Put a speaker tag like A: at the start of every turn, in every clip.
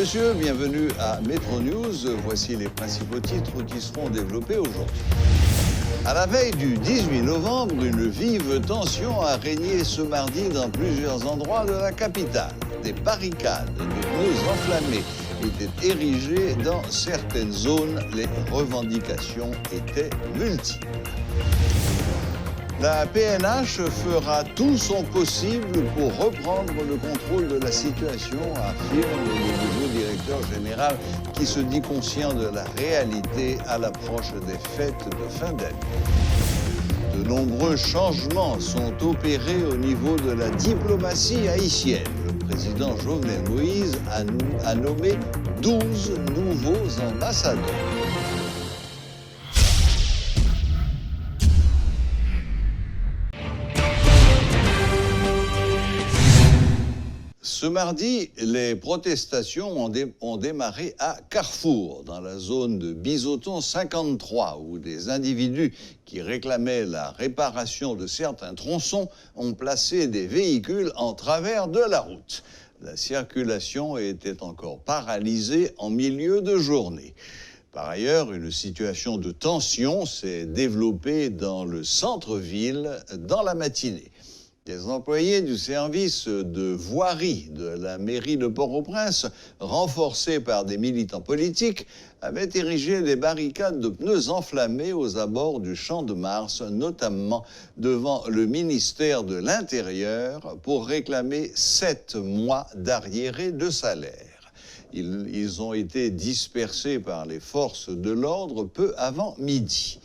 A: messieurs, bienvenue à Metro News. Voici les principaux titres qui seront développés aujourd'hui. À la veille du 18 novembre, une vive tension a régné ce mardi dans plusieurs endroits de la capitale. Des barricades de pneus enflammés étaient érigées dans certaines zones. Les revendications étaient multiples. La PNH fera tout son possible pour reprendre le contrôle de la situation, affirme le nouveau directeur général qui se dit conscient de la réalité à l'approche des fêtes de fin d'année. De nombreux changements sont opérés au niveau de la diplomatie haïtienne. Le président Jovenel Moïse a nommé 12 nouveaux ambassadeurs. Ce mardi, les protestations ont démarré à Carrefour, dans la zone de Bizoton 53, où des individus qui réclamaient la réparation de certains tronçons ont placé des véhicules en travers de la route. La circulation était encore paralysée en milieu de journée. Par ailleurs, une situation de tension s'est développée dans le centre-ville dans la matinée. Des employés du service de voirie de la mairie de Port-au-Prince, renforcés par des militants politiques, avaient érigé des barricades de pneus enflammés aux abords du Champ de Mars, notamment devant le ministère de l'Intérieur, pour réclamer 7 mois d'arriérés de salaire. Ils ont été dispersés par les forces de l'ordre peu avant midi.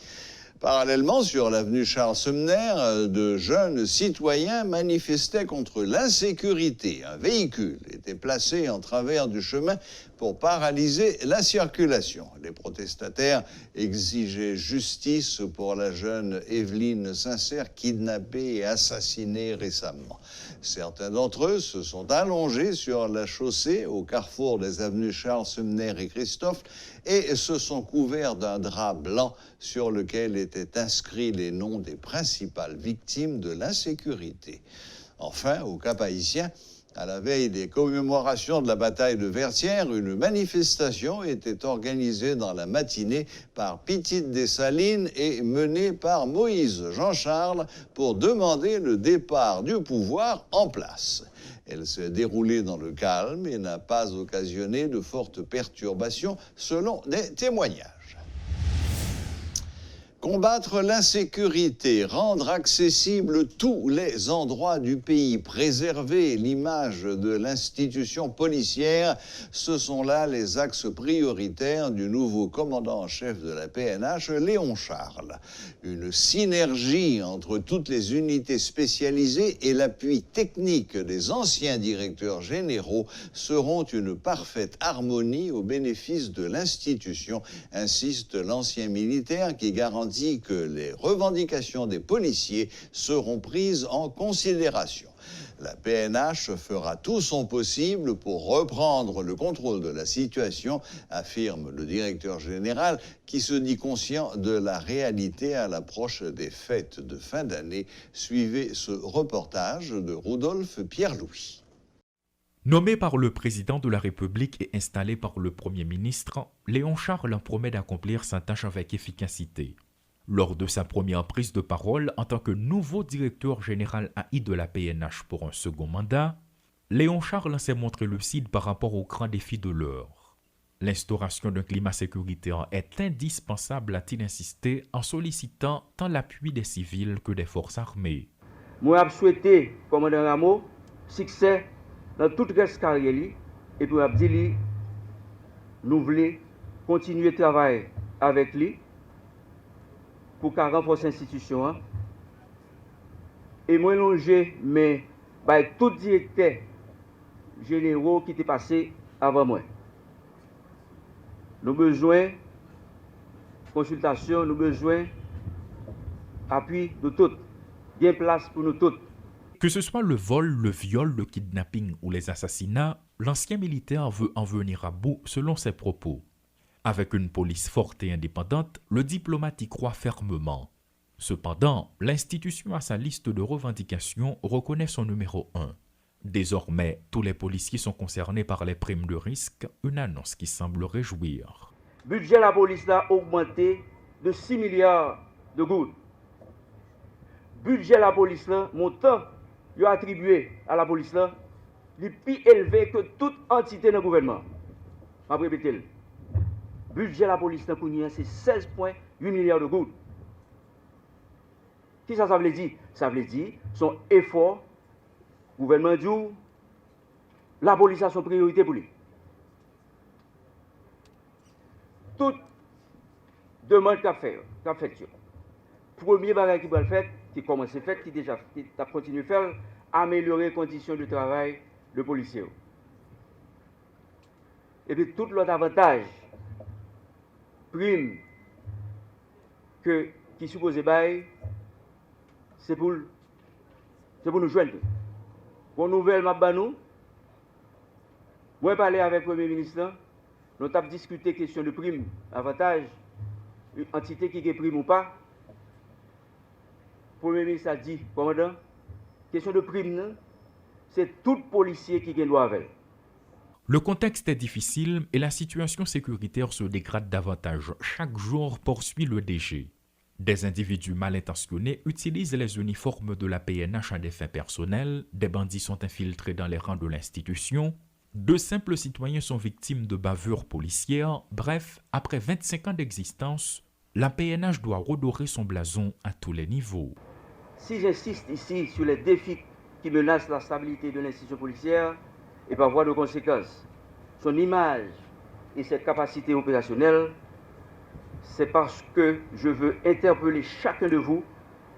A: Parallèlement, sur l'avenue Charles-Sumner, de jeunes citoyens manifestaient contre l'insécurité. Un véhicule était placé en travers du chemin pour paralyser la circulation. Les protestataires exigeaient justice pour la jeune Evelyne Sincère, kidnappée et assassinée récemment. Certains d'entre eux se sont allongés sur la chaussée au carrefour des avenues Charles-Sumner et Christophe et se sont couverts d'un drap blanc sur lequel étaient inscrits les noms des principales victimes de l'insécurité. Enfin, au Cap haïtien, à la veille des commémorations de la bataille de Vertières, une manifestation était organisée dans la matinée par Petite Dessalines et menée par Moïse Jean-Charles pour demander le départ du pouvoir en place. Elle s'est déroulée dans le calme et n'a pas occasionné de fortes perturbations selon des témoignages. Combattre l'insécurité, rendre accessibles tous les endroits du pays, préserver l'image de l'institution policière, ce sont là les axes prioritaires du nouveau commandant en chef de la PNH, Léon Charles. Une synergie entre toutes les unités spécialisées et l'appui technique des anciens directeurs généraux seront une parfaite harmonie au bénéfice de l'institution, insiste l'ancien militaire qui garantit que les revendications des policiers seront prises en considération. La PNH fera tout son possible pour reprendre le contrôle de la situation, affirme le directeur général, qui se dit conscient de la réalité à l'approche des fêtes de fin d'année. Suivez ce reportage de Rudolph Pierre-Louis.
B: Nommé par le président de la République et installé par le Premier ministre, Léon Charles promet d'accomplir sa tâche avec efficacité. Lors de sa première prise de parole en tant que nouveau directeur général AI de la PNH pour un second mandat, Léon Charles s'est montré lucide par rapport aux grands défis de l'heure. L'instauration d'un climat sécuritaire est indispensable, a-t-il insisté, en sollicitant tant l'appui des civils que des forces armées.
C: Moi, je souhaite, commandant Rameau, succès dans toute reste carrière et puis je dis, nous voulons continuer à travailler avec lui pour qu'à renforcer l'institution. Et moi, longer, mais tout directeur généraux qui étaient passés avant moi. Nous avons besoin de consultation, nous avons besoin d'appui de toutes. Bien place pour nous toutes.
B: Que ce soit le vol, le viol, le kidnapping ou les assassinats, l'ancien militaire veut en venir à bout selon ses propos. Avec une police forte et indépendante, le diplomate y croit fermement. Cependant, l'institution à sa liste de revendications reconnaît son numéro 1, Désormais, tous les policiers sont concernés par les primes de risque, une annonce qui semble réjouir.
C: Budget de la police a augmenté de 6 milliards de gouttes. Budget de la police, montant attribué à la police, est plus élevé que toute entité dans le gouvernement. Je vais répéter. Budget de la police, c'est 16,8 milliards de gouttes. Qui ça veut dire? Ça veut dire son effort, gouvernement dit, la police a son priorité pour lui. Toute demande qu'a fait, premier bagage qui va le faire, qui commence à faire, qui a continué à faire, améliorer les conditions de travail de policiers. Et puis tout l'autre avantage, prime, qui suppose bail, c'est pour nous joindre. Pour nouvelle Mabanou, moi parler avec le Premier ministre, nous avons discuté question de prime, avantage, une entité qui est prime ou pas. Le Premier ministre a dit, commandant, question de prime, c'est tout policier qui doit avec.
B: Le contexte est difficile et la situation sécuritaire se dégrade davantage. Chaque jour, poursuit le DG. Des individus mal intentionnés utilisent les uniformes de la PNH à des fins personnelles, des bandits sont infiltrés dans les rangs de l'institution, de simples citoyens sont victimes de bavures policières. Bref, après 25 ans d'existence, la PNH doit redorer son blason à tous les niveaux.
C: Si j'insiste ici sur les défis qui menacent la stabilité de l'institution policière et par voie de conséquence, son image et ses capacités opérationnelles, c'est parce que je veux interpeller chacun de vous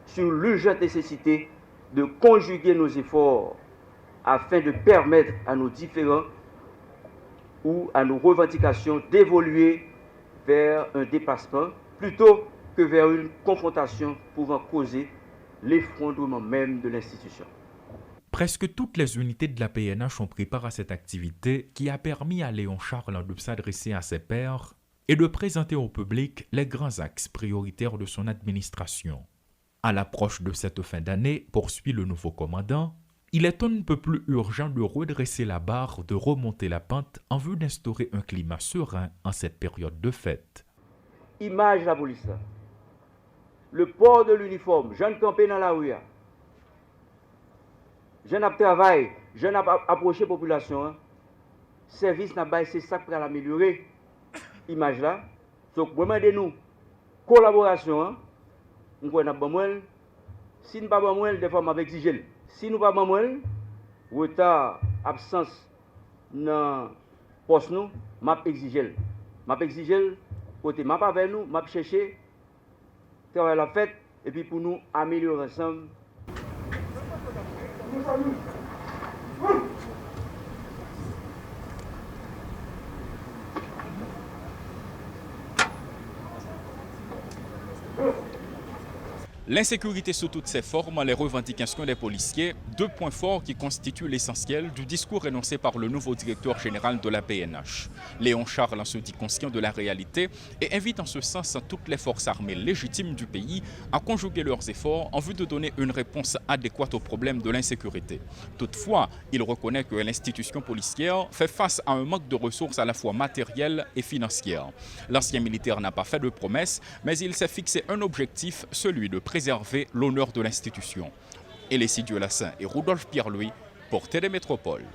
C: sur l'urgente nécessité de conjuguer nos efforts afin de permettre à nos différends ou à nos revendications d'évoluer vers un dépassement plutôt que vers une confrontation pouvant causer l'effondrement même de l'institution.
B: Presque toutes les unités de la PNH ont pris part à cette activité qui a permis à Léon Charles de s'adresser à ses pairs et de présenter au public les grands axes prioritaires de son administration. À l'approche de cette fin d'année, poursuit le nouveau commandant, il est un peu plus urgent de redresser la barre, de remonter la pente en vue d'instaurer un climat serein en cette période de fête.
C: Image de la police. Le port de l'uniforme, jeune campé dans la rue. Jeune travail, jeune approcher la population. Service n'a pas c'est ça pour l'améliorer. Image là. Donc, demandez-nous collaboration. On peut pas moins. Si nous pas moins, des fois m'a exiger. Si nous pas moins, retard, absence dans poste nous, m'a exiger. M'a exiger côté m'a pas avec nous, m'a chercher travail la fête et puis pour nous améliorer ensemble.
D: L'insécurité sous toutes ses formes, les revendications des policiers, deux points forts qui constituent l'essentiel du discours énoncé par le nouveau directeur général de la PNH. Léon Charles en se dit conscient de la réalité et invite en ce sens toutes les forces armées légitimes du pays à conjuguer leurs efforts en vue de donner une réponse adéquate aux problèmes de l'insécurité. Toutefois, il reconnaît que l'institution policière fait face à un manque de ressources à la fois matérielles et financières. L'ancien militaire n'a pas fait de promesses, mais il s'est fixé un objectif, celui de préserver l'honneur de l'institution. Elissi Diolassin et Rudolph Pierre-Louis, Portée des Métropoles.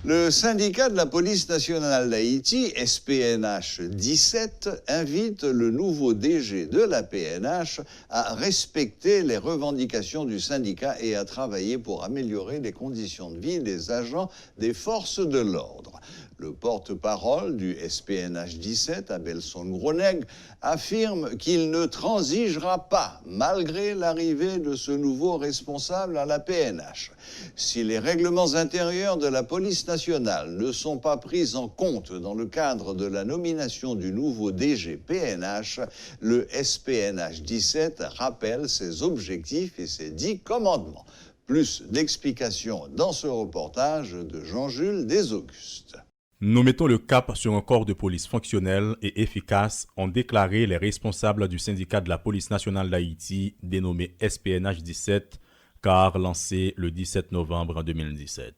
A: Le syndicat de la police nationale d'Haïti, SPNH 17, invite le nouveau DG de la PNH à respecter les revendications du syndicat et à travailler pour améliorer les conditions de vie des agents des forces de l'ordre. Le porte-parole du SPNH 17, Abelson Groneg, affirme qu'il ne transigera pas malgré l'arrivée de ce nouveau responsable à la PNH. Si les règlements intérieurs de la police nationale ne sont pas pris en compte dans le cadre de la nomination du nouveau DG PNH, le SPNH 17 rappelle ses objectifs et ses 10 commandements. Plus d'explications dans ce reportage de Jean-Jules Desaugustes.
E: Nous mettons le cap sur un corps de police fonctionnel et efficace, ont déclaré les responsables du syndicat de la police nationale d'Haïti, dénommé SPNH 17, car lancée le 17 novembre 2017.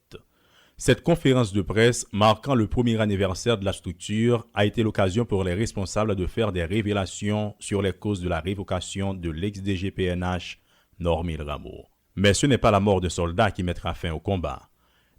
E: Cette conférence de presse, marquant le premier anniversaire de la structure, a été l'occasion pour les responsables de faire des révélations sur les causes de la révocation de l'ex-DGPNH Normil Rameau. Mais ce n'est pas la mort de soldats qui mettra fin au combat.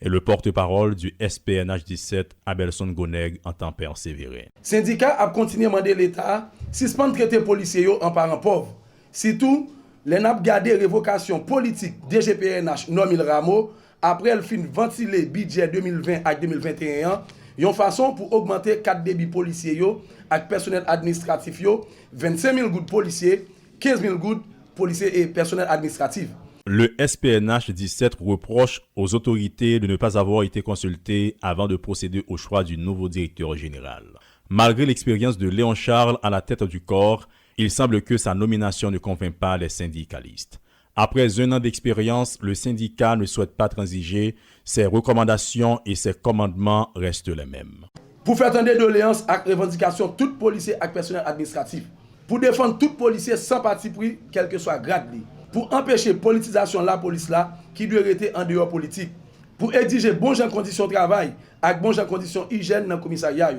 E: Et le porte-parole du SPNH 17, Abelson Goneg, entend persévérer.
F: Syndicat a continué à demander l'État suspendre traiter policiers en parents pauvres. Surtout, les n'a gardé révocation politique DGPNH Normil Rameau après le fin ventiler budget 2020 à 2021, une façon pour augmenter 4 débits policiers avec personnel administratif 25 000 gouttes policiers, 15 000 gouttes policiers et personnel administratif.
E: Le SPNH 17 reproche aux autorités de ne pas avoir été consultées avant de procéder au choix du nouveau directeur général. Malgré l'expérience de Léon Charles à la tête du corps, il semble que sa nomination ne convainc pas les syndicalistes. Après 1 an d'expérience, le syndicat ne souhaite pas transiger, ses recommandations et ses commandements restent les mêmes.
F: Pour faire entendre doléances et revendications tout policier et personnel administratif, pour défendre tout policier sans parti pris, quel que soit grade, pour empêcher politisation de la police là, qui doit rester en dehors politique, pour exiger bon gens conditions de travail avec bon gens conditions hygiène dans le commissariat,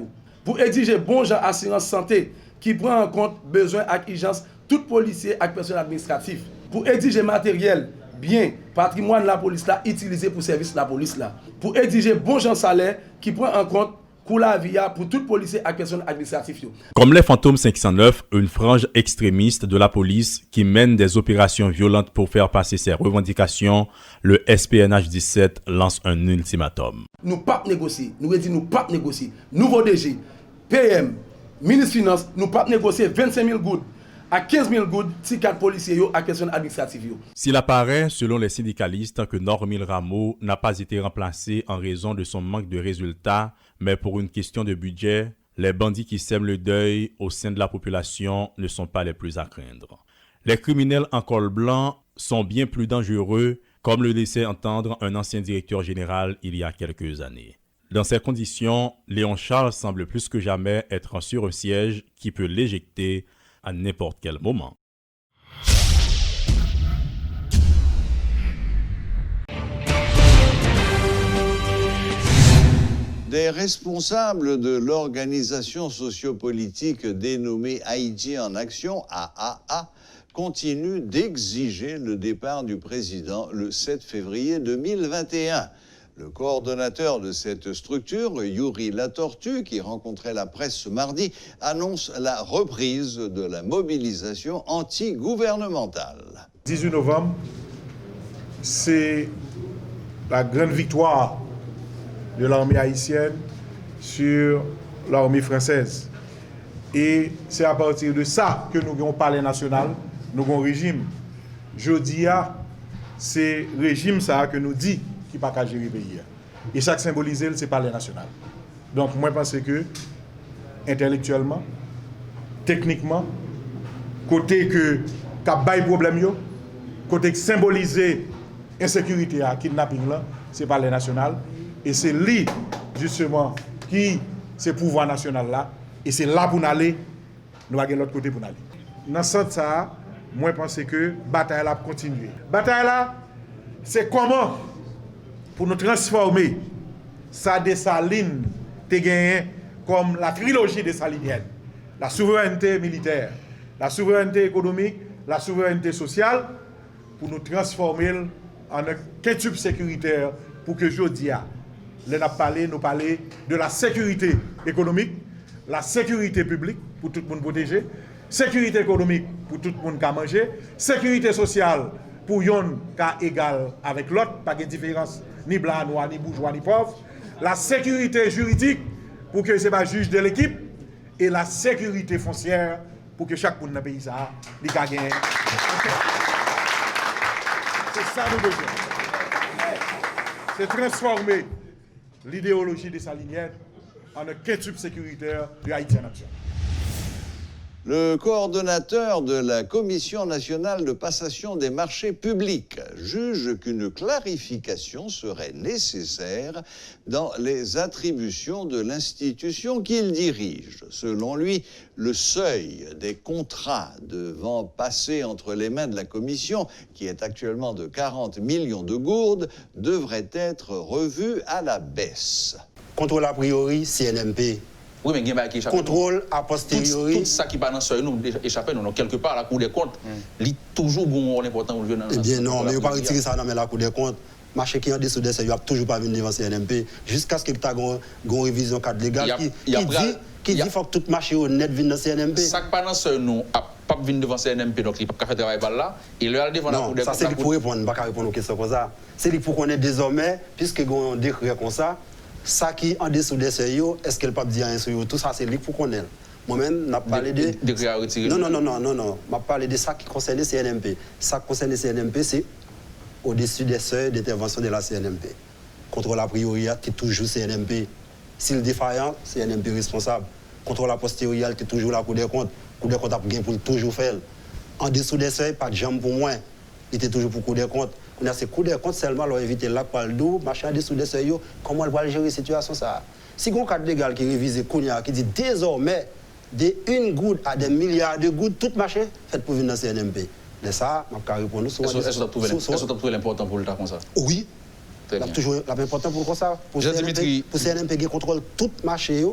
F: pour exiger bon gens assurance santé qui prend en compte besoin et exigence tout policier et personnel administratif, pour exiger matériel, bien, patrimoine de la police là, utilisé pour service de la police là, pour exiger bon gens salaire qui prend en compte pour la vie pour tout policier et personnes administratives.
E: Comme les Fantômes 509, une frange extrémiste de la police qui mène des opérations violentes pour faire passer ses revendications, le SPNH 17 lance un ultimatum.
F: Nous ne pouvons pas négocier. Nous disons nous ne pouvons pas négocier. Nouveau DG, PM, ministre des Finances, nous ne pouvons pas négocier 25 000 gouttes à 15 000 gouttes si 4 policiers et personnes administratives.
E: S'il apparaît, selon les syndicalistes, que Normil Rameau n'a pas été remplacé en raison de son manque de résultats, mais pour une question de budget, les bandits qui sèment le deuil au sein de la population ne sont pas les plus à craindre. Les criminels en col blanc sont bien plus dangereux, comme le laissait entendre un ancien directeur général il y a quelques années. Dans ces conditions, Léon Charles semble plus que jamais être sur un siège qui peut l'éjecter à n'importe quel moment.
A: Des responsables de l'organisation sociopolitique dénommée Haïti en Action, AAA, continuent d'exiger le départ du président le 7 février 2021. Le coordonnateur de cette structure, Yuri Latortue, qui rencontrait la presse ce mardi, annonce la reprise de la mobilisation anti-gouvernementale.
G: 18 novembre, c'est la grande victoire de l'armée haïtienne sur l'armée française. Et c'est à partir de ça que nous avons palais national, nous avons régime. Jeudi, c'est régime ça que nous dit qui pas qu'à gérer le pays. Et ça qui symbolise, c'est palais national. Donc moi je pense que intellectuellement, techniquement, côté que qu'a bail problème yo, côté que symboliser insécurité à kidnapping là, c'est palais national. Et c'est lui, justement, qui, c'est pouvoir national là, et c'est là pour nous aller, nous allons de l'autre côté pour nous aller. Dans ce sens, moi, je pense que la bataille là continuer. La bataille là, c'est comment, pour nous transformer, ça Dessalines, te gagné comme la trilogie dessalinienne. La souveraineté militaire, la souveraineté économique, la souveraineté sociale, pour nous transformer en un quintuple sécuritaire pour que je dise, nous parler de la sécurité économique, la sécurité publique pour tout le monde protéger, sécurité économique pour tout le monde qui a mangé, sécurité sociale pour yon qui égal avec l'autre, pas de différence ni blanc, noir, ni bourgeois, ni pauvre, la sécurité juridique pour que ce soit juge de l'équipe et la sécurité foncière pour que chaque monde dans le pays ça ait gagné. C'est ça nous besoin. C'est transformer l'idéologie dessalinienne en un quintuple sécuritaire de Haïti en action.
A: Le coordonnateur de la Commission nationale de passation des marchés publics juge qu'une clarification serait nécessaire dans les attributions de l'institution qu'il dirige. Selon lui, le seuil des contrats devant passer entre les mains de la Commission, qui est actuellement de 40 millions de gourdes, devrait être revu à la baisse.
H: Contrôle a priori, CNMP.
I: Oui, mais il y a qui échappe.
H: Contrôle a posteriori.
I: Tout ça qui part dans ce nous échappe, nous, quelque part, la Cour des comptes, il est toujours bon, important pour le
H: Eh bien, non, mais il ne faut pas retirer ça dans la Cour des comptes. Marché qui est en dessous de ça, il n'y a toujours pas venu devant CNMP, jusqu'à ce qu'il y ait une révision cadre légal qui dit qu'il faut que tout marché honnête vienne dans CNMP.
I: Ça qui part dans ce nous, pas venir devant CNMP, donc il ne peut pas faire travail par là, et le devant la Cour des comptes.
H: Ça, c'est pour répondre, je ne peux pas répondre aux questions comme ça. C'est pour qu'on ait désormais, puisque nous avons un décret comme ça qui en dessous des seuils, est-ce qu'elle peut dire rien sur tout ça, c'est lui pour qu'on ait. Moi-même, je parlé de.
I: Décret à retirer.
H: Non. Je parlé de ça qui concerne le CNMP. Ça qui concerne le CNMP, c'est au-dessus des seuils d'intervention de la CNMP. Contrôle a priori, qui est toujours CNMP. S'il est défaillant, CNMP responsable. Contrôle a posteriori, qui est toujours la Cour des comptes. Cour des comptes a pour toujours faire. En dessous des seuils, pas de jambe pour moi. Il était toujours pour Cour des comptes. On a ces coups de compte seulement leur éviter là pour le dos, machin dessous des seuils, comment elle va gérer la situation ça. Si on a un cadre légal qui révise Kounia, qui dit désormais de 1 goutte à des milliards de gouttes, tout marché fait pour venir dans CNMP. Mais ça, je vais répondre. Est-ce
I: que tu as trouvé l'important pour l'État comme ça?
H: Oui. C'est toujours l'important pour ça. Pour CNMP qui contrôle tout marché.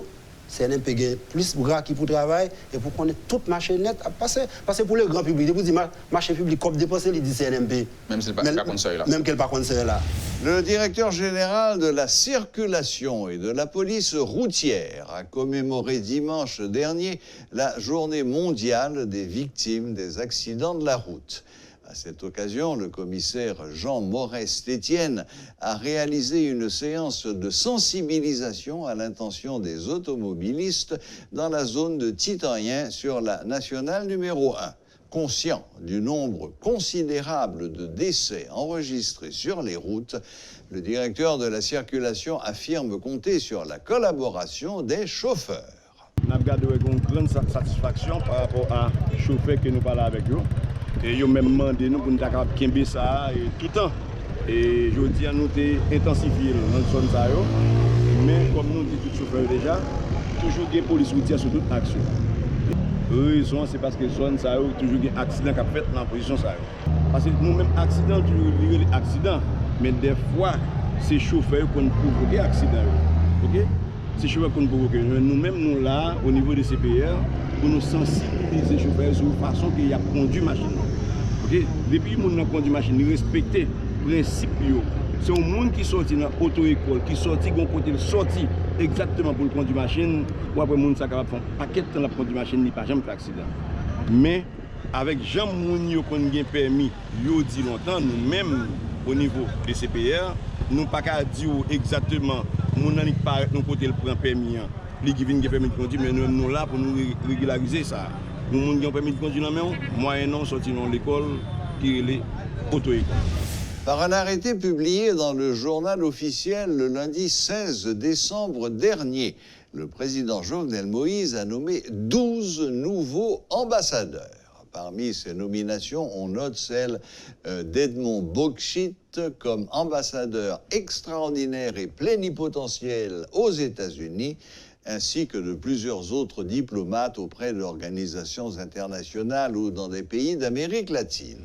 H: CNMP a plus de bras qui pour travailler et pour qu'on ait tout marché net à passer. Parce que pour le grand public, vous dites marché public comme dépenser, il dit CNMP.
I: Même s'il n'est pas conseil là.
H: Même qu'elle pas conseil là.
A: Le directeur général de la circulation et de la police routière a commémoré dimanche dernier la journée mondiale des victimes des accidents de la route. À cette occasion, le commissaire Jean Morest-Étienne a réalisé une séance de sensibilisation à l'intention des automobilistes dans la zone de Titanien sur la nationale numéro 1. Conscient du nombre considérable de décès enregistrés sur les routes, le directeur de la circulation affirme compter sur la collaboration des chauffeurs.
J: Nous avons gardé une grande satisfaction par rapport à chauffeurs que nous parlons avec eux. Et ils ont même demandé nous pour nous faire ça tout le temps. Et je dis à nous d'intensifier dans la zone. Mais comme nous disons tout chauffeur déjà, toujours des polices routières sur toute action. Raison, c'est parce que zone ça toujours des accidents qui ont fait dans la position ça. Parce que nous-mêmes, accidents, toujours liés à accidents. Mais des fois, c'est chauffeurs qui ont provoqué accident. Ok? C'est chauffeurs qui ont provoqué. Nous-mêmes, nous là, au niveau des CPR, pour nous sensibiliser les chauffeurs sur la façon qu'il y a conduit machine. Okay? Depuis que nous avons conduit machine, nous respectons les principes. C'est un monde qui sorti dans l'auto-école, qui sorti, qui sorti exactement pour conduire machine, ou après, monde qui capable de faire un paquet de temps pour conduire machine, il n'y a pas jamais fait accident. Mais avec gens qui ont permis, ils dit longtemps, nous-mêmes, au niveau des CPR, nous ne pouvons pas dire exactement, nous n'avons pas de côté le prend permis. Les qui viennent permis de conduire, mais nous sommes là pour nous régulariser ça. Nous avons permis de conduire, mais moyennant sortir dans l'école qui est l'auto-école.
A: Par un arrêté publié dans le journal officiel le lundi 16 décembre dernier, le président Jovenel Moïse a nommé 12 nouveaux ambassadeurs. Parmi ces nominations, on note celle d'Edmond Bokshitt comme ambassadeur extraordinaire et plénipotentiel aux États-Unis, ainsi que de plusieurs autres diplomates auprès d'organisations internationales ou dans des pays d'Amérique latine.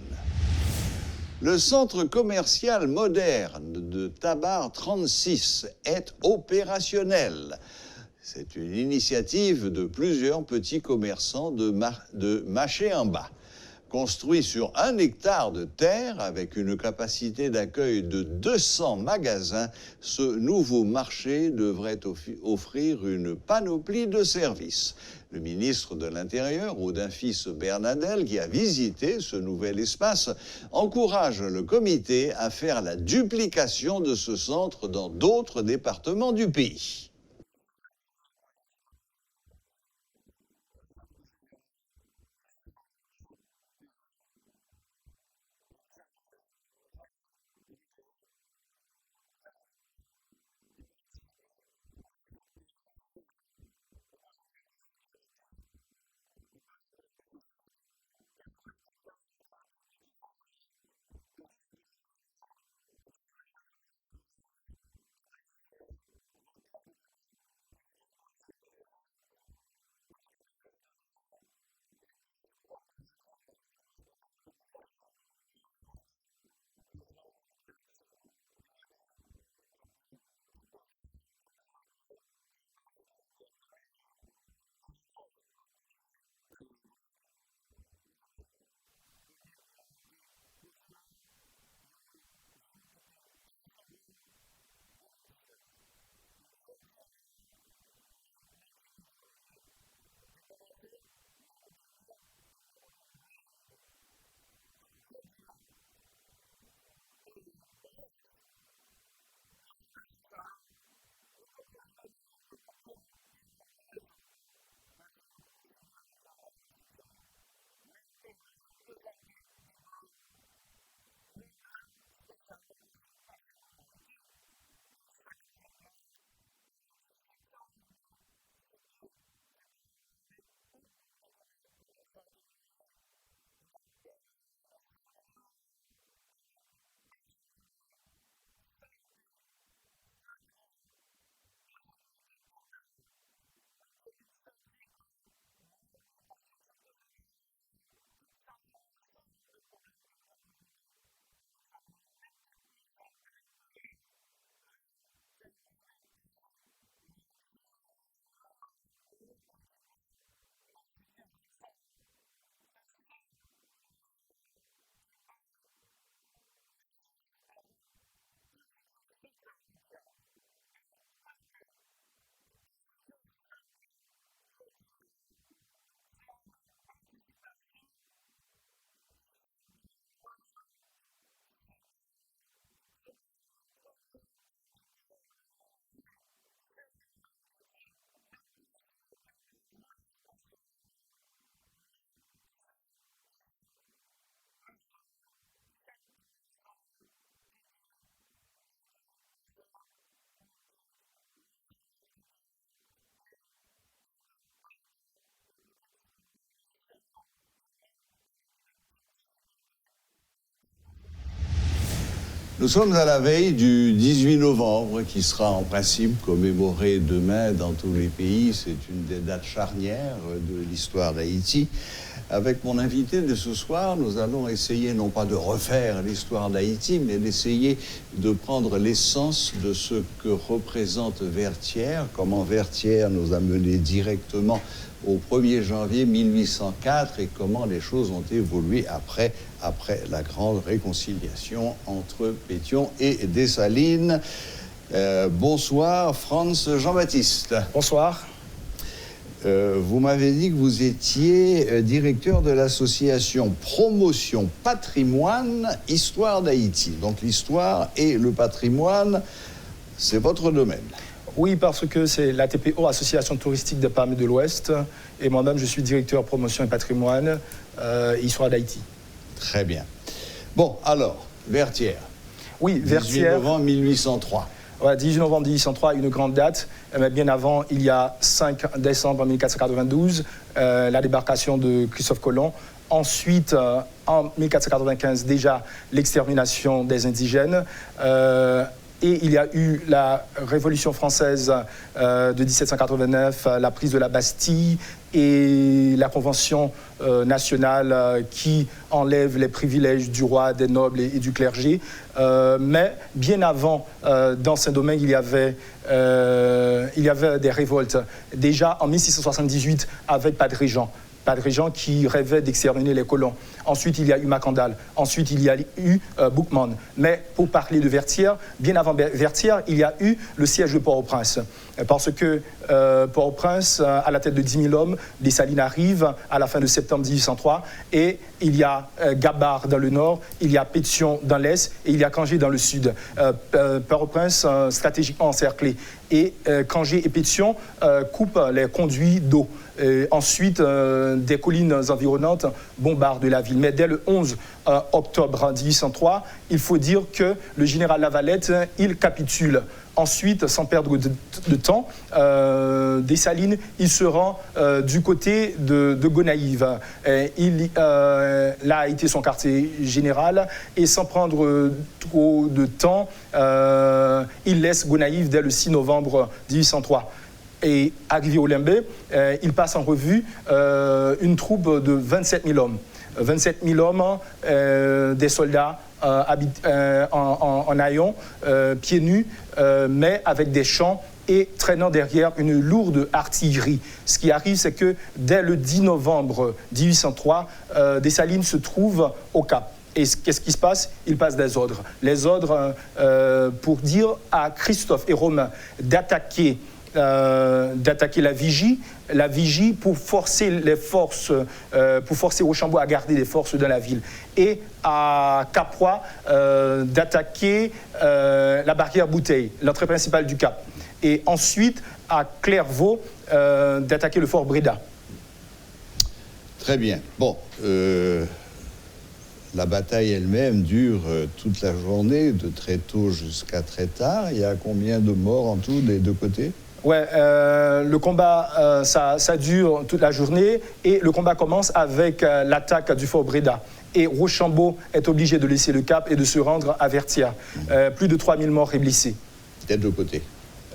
A: Le centre commercial moderne de Tabar 36 est opérationnel. C'est une initiative de plusieurs petits commerçants de Maché-en-Bas. Construit sur 1 hectare de terre avec une capacité d'accueil de 200 magasins, ce nouveau marché devrait offrir une panoplie de services. Le ministre de l'Intérieur, Audin-Fils Bernadel, qui a visité ce nouvel espace, encourage le comité à faire la duplication de ce centre dans d'autres départements du pays. Nous sommes à la veille du 18 novembre, qui sera en principe commémoré demain dans tous les pays. C'est une des dates charnières de l'histoire d'Haïti. Avec mon invité de ce soir, nous allons essayer non pas de refaire l'histoire d'Haïti, mais d'essayer de prendre l'essence de ce que représente Vertières, comment Vertières nous a menés directement au 1er janvier 1804 et comment les choses ont évolué après la grande réconciliation entre Pétion et Dessalines. Bonsoir, Franz Jean-Baptiste.
K: Bonsoir.
A: Vous m'avez dit que vous étiez directeur de l'association Promotion Patrimoine Histoire d'Haïti. Donc l'histoire et le patrimoine, c'est votre domaine.
K: Oui, parce que c'est l'ATPO, Association touristique des Palmes de l'Ouest, et moi-même je suis directeur promotion et patrimoine Histoire d'Haïti.
A: Très bien. Bon, alors, Vertières.
K: Oui,
A: 18
K: Vertières.
A: novembre 1803.
K: Ouais, 18 novembre 1803, une grande date. Mais bien avant, il y a 5 décembre 1492, la débarcation de Christophe Colomb. Ensuite, en 1495, déjà l'extermination des indigènes. Et il y a eu la Révolution française de 1789, la prise de la Bastille et la Convention nationale qui enlève les privilèges du roi, des nobles et du clergé. Mais bien avant, dans ce domaine, il y avait des révoltes. Déjà en 1678 avec Padre Jean qui rêvait d'exterminer les colons. Ensuite, il y a eu Macandal. Ensuite, il y a eu Boukman. Mais pour parler de Vertières, bien avant Vertières, il y a eu le siège de Port-au-Prince. Parce que Port-au-Prince, à la tête de 10 000 hommes, Dessalines arrive à la fin de septembre 1803. Et il y a Gabar dans le nord, il y a Pétion dans l'est et il y a Kangé dans le sud. Port-au-Prince stratégiquement encerclé. Et Kangé et Pétion coupent les conduits d'eau. Ensuite, des collines environnantes bombardent la ville. Mais dès le 11 octobre 1803, il faut dire que le général Lavalette, il capitule. Ensuite, sans perdre de temps, Dessalines, il se rend du côté de Gonaïves. Là a été son quartier général et sans prendre trop de temps, il laisse Gonaïves dès le 6 novembre 1803. Et arrivé au Lembe, il passe en revue une troupe de 27 000 hommes. 27 000 hommes, des soldats en haillons, pieds nus, mais avec des champs et traînant derrière une lourde artillerie. Ce qui arrive, c'est que dès le 10 novembre 1803, Dessalines se trouve au Cap. Et qu'est-ce qui se passe? Il passe des ordres. Les ordres pour dire à Christophe et Romain d'attaquer la vigie pour forcer les forces, pour forcer Rochambeau à garder des forces dans la ville. Et à Caproy, d'attaquer la barrière Bouteille, l'entrée principale du Cap. Et ensuite, à Clairvaux, d'attaquer le fort Breda.
A: Très bien. Bon, la bataille elle-même dure toute la journée, de très tôt jusqu'à très tard. Il y a combien de morts en tout des deux côtés?
K: Ouais, le combat, ça dure toute la journée et le combat commence avec l'attaque du fort Breda. Et Rochambeau est obligé de laisser le Cap et de se rendre à Vertières. Plus de 3 000 morts et blessés.
A: Des deux côtés?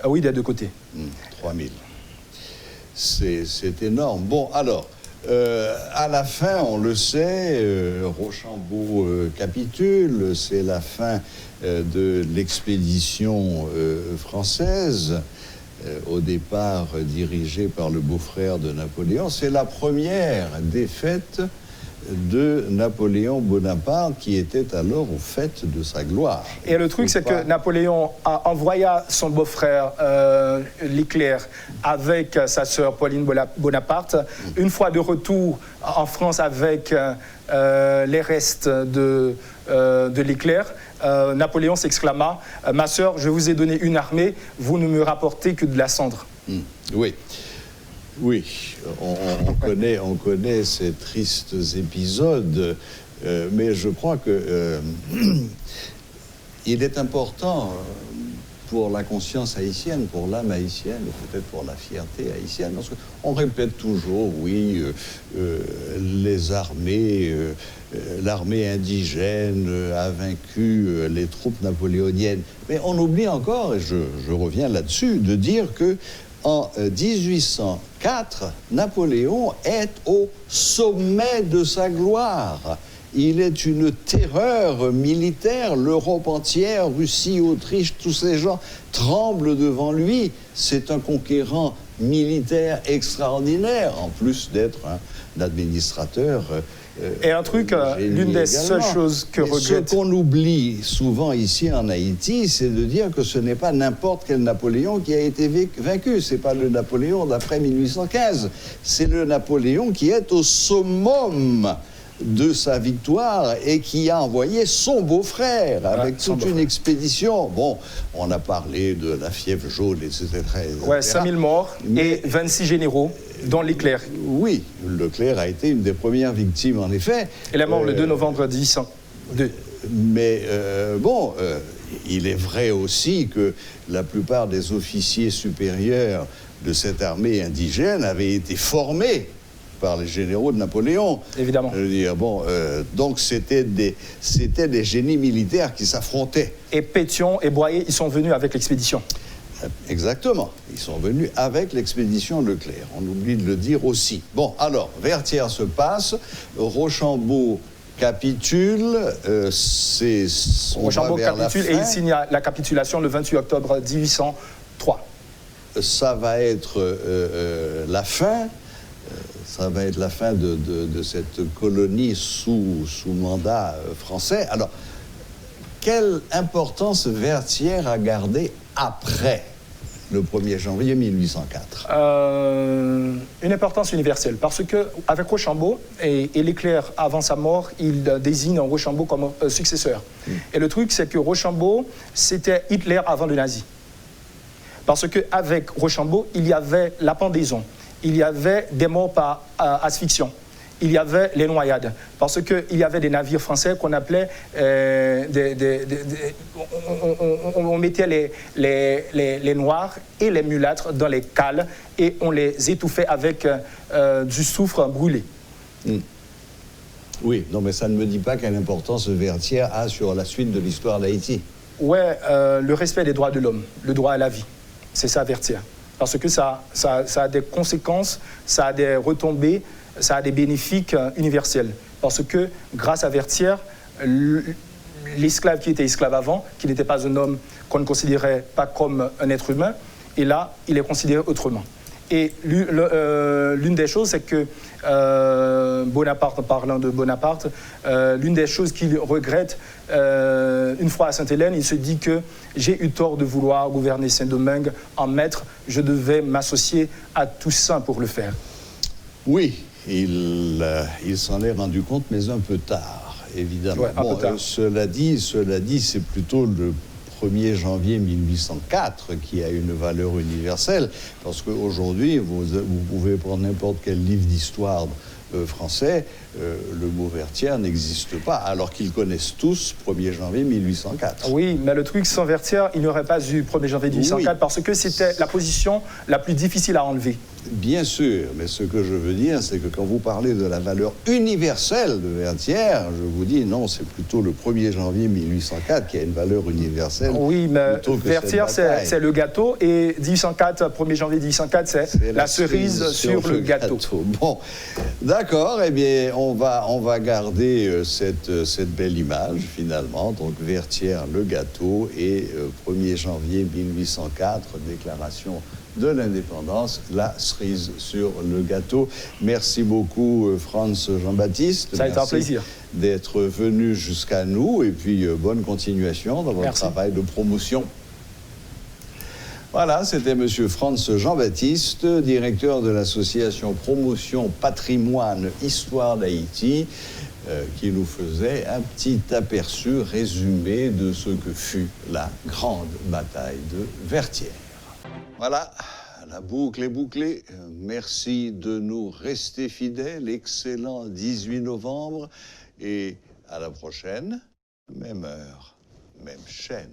K: Oui, des deux côtés.
A: 3 000. C'est énorme. Bon, alors, à la fin, on le sait, Rochambeau capitule, c'est la fin de l'expédition française. Au départ dirigé par le beau-frère de Napoléon. C'est la première défaite de Napoléon Bonaparte qui était alors au fait de sa gloire.
K: Et le truc, c'est que Napoléon envoya son beau-frère Leclerc avec sa sœur Pauline Bonaparte. Une fois de retour en France avec les restes de Leclerc, Napoléon s'exclama « Ma sœur, je vous ai donné une armée, vous ne me rapportez que de la cendre. »
A: Oui. Oui, on connaît ces tristes épisodes, mais je crois que il est important pour la conscience haïtienne, pour l'âme haïtienne, et peut-être pour la fierté haïtienne. Parce qu'on répète toujours, oui, les armées, l'armée indigène a vaincu les troupes napoléoniennes. Mais on oublie encore, et je reviens là-dessus, de dire que en 1804, Napoléon est au sommet de sa gloire. Il est une terreur militaire. L'Europe entière, Russie, Autriche, tous ces gens tremblent devant lui. C'est un conquérant militaire extraordinaire, en plus d'être un administrateur.
K: Et un truc, l'une des seules choses que regrette...
A: Ce qu'on oublie souvent ici en Haïti, c'est de dire que ce n'est pas n'importe quel Napoléon qui a été vaincu. C'est pas le Napoléon d'après 1815. C'est le Napoléon qui est au summum de sa victoire et qui a envoyé son beau-frère avec toute une expédition. Bon, on a parlé de la fièvre jaune, etc.
K: Ouais, 5000 morts et 26 généraux, dont Leclerc.
A: Oui, Leclerc a été une des premières victimes, en effet.
K: Il est mort le 2 novembre 1802.
A: Mais il est vrai aussi que la plupart des officiers supérieurs de cette armée indigène avaient été formés par les généraux de Napoléon.
K: Évidemment.
A: Je veux dire, donc c'était des génies militaires qui s'affrontaient.
K: Et Pétion et Boyer, ils sont venus avec l'expédition.
A: Exactement. Ils sont venus avec l'expédition Leclerc. On oublie de le dire aussi. Bon, alors, Vertières se passe, Rochambeau capitule,
K: Rochambeau capitule et il signe la capitulation le 28 octobre 1803.
A: Ça va être la fin. Ça va être la fin de cette colonie sous mandat français. Alors, quelle importance Vertières a gardé après le 1er janvier 1804
K: Une importance universelle, parce qu'avec Rochambeau et Leclerc, avant sa mort, il désigne Rochambeau comme successeur. Et le truc, c'est que Rochambeau, c'était Hitler avant le nazi. Parce qu'avec Rochambeau, il y avait la pendaison. Il y avait des morts par asphyxion. Il y avait les noyades. Parce qu'il y avait des navires français qu'on appelait... on mettait les noirs et les mulâtres dans les cales et on les étouffait avec du soufre brûlé.
A: Oui, non, mais ça ne me dit pas quelle importance Vertières a sur la suite de l'histoire d'Haïti.
K: Ouais, le respect des droits de l'homme, le droit à la vie. C'est ça, Vertières. Parce que ça a des conséquences, ça a des retombées, ça a des bénéfices universels. Parce que grâce à Vertières, l'esclave qui était esclave avant, qui n'était pas un homme qu'on ne considérait pas comme un être humain, et là, il est considéré autrement. Et l'une des choses, c'est que Bonaparte, parlant de Bonaparte, l'une des choses qu'il regrette, une fois à Sainte-Hélène, il se dit que j'ai eu tort de vouloir gouverner Saint-Domingue en maître, je devais m'associer à Toussaint pour le faire.
A: Oui, il s'en est rendu compte, mais un peu tard, évidemment.
K: Ouais, un peu tard.
A: Cela dit, c'est plutôt le 1er janvier 1804 qui a une valeur universelle, parce qu'aujourd'hui, vous pouvez prendre n'importe quel livre d'histoire français, le mot Vertières n'existe pas, alors qu'ils connaissent tous 1er janvier 1804.
K: Oui, mais le truc, sans Vertières, il n'y aurait pas eu 1er janvier 1804, parce que c'était la position la plus difficile à enlever.
A: Bien sûr, mais ce que je veux dire, c'est que quand vous parlez de la valeur universelle de Vertières, je vous dis non, c'est plutôt le 1er janvier 1804 qui a une valeur universelle.
K: Oui, mais Vertières, c'est le gâteau, et 1804, 1er janvier 1804, c'est la cerise sur le gâteau.
A: Bon, d'accord, eh bien, on va garder cette belle image, finalement. Donc, Vertières, le gâteau, et 1er janvier 1804, déclaration de l'indépendance, la cerise sur le gâteau. Merci beaucoup, Franz Jean-Baptiste.
K: Ça a été un plaisir
A: d'être venu jusqu'à nous, et puis bonne continuation dans votre travail de promotion. Voilà, c'était M. Franz Jean-Baptiste, directeur de l'association Promotion Patrimoine Histoire d'Haïti, qui nous faisait un petit aperçu résumé de ce que fut la grande bataille de Vertières. Voilà, la boucle est bouclée. Merci de nous rester fidèles. Excellent 18 novembre. Et à la prochaine, même heure, même chaîne.